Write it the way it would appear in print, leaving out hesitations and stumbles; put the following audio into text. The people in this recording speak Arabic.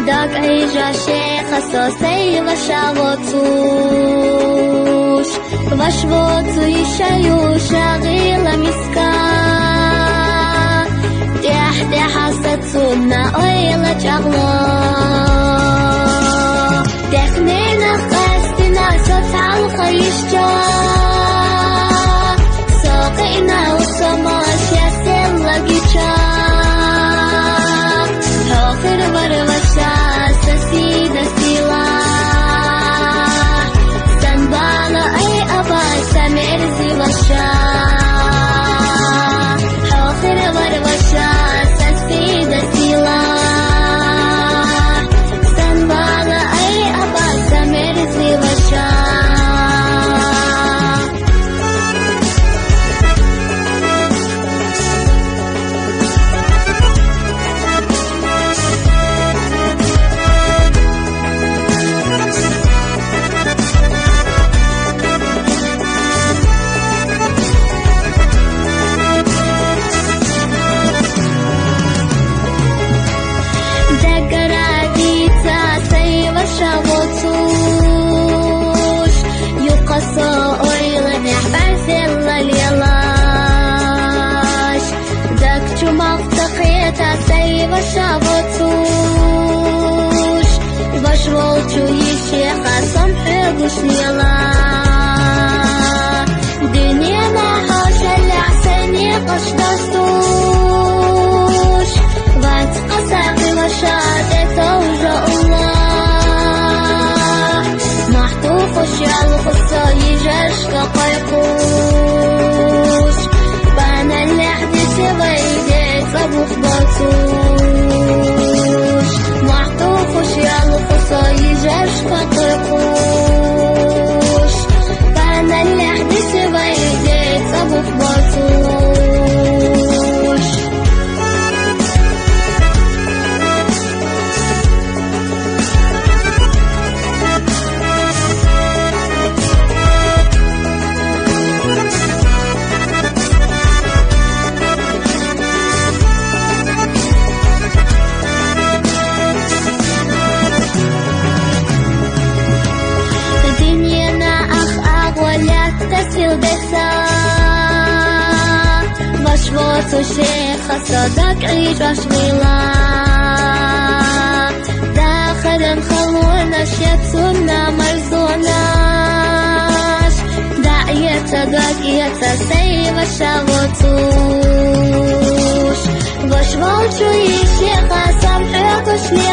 דאג עיג'ה שחסוסי ושבוצוש ושבוצו ישיו שגי למסקה תחתח הסצונה אוי לג'גלו תכננה חסתנה סוצעל חיישג'ה סוقئنا وسماش يسل لقيتشا حوخر بربشا سسيد السلاح سنبالا أي أبا سمير زي وشا حوخر بربشا سسيد السلاح سنبالا أي أبا سمير زي وشا شابوتوش يقصو أويلن يحبر سيلا ليلاش داك جمع تقيتا سيبا شابوتوش بشولتو يشيخا صنحبوش ليلا دنيانا حوشا لعساني قشدستوش وانت قساقي وشادتا وجا الله خش على الخصة يجاش كقيقوش بانا اللي حدث غيدي صبوخ بطوش محطو خش على الخصة يجاش كقيقوش بانا اللي حدث غيدي صبوخ بطوش تسيل بسا مشبوط وشيخ صدق عيش وشغيلا داخل خلونا شيتسونا مرزوناش داعية داقية سيب الشغوتوش وشبوط وشيخ سمحك وشلي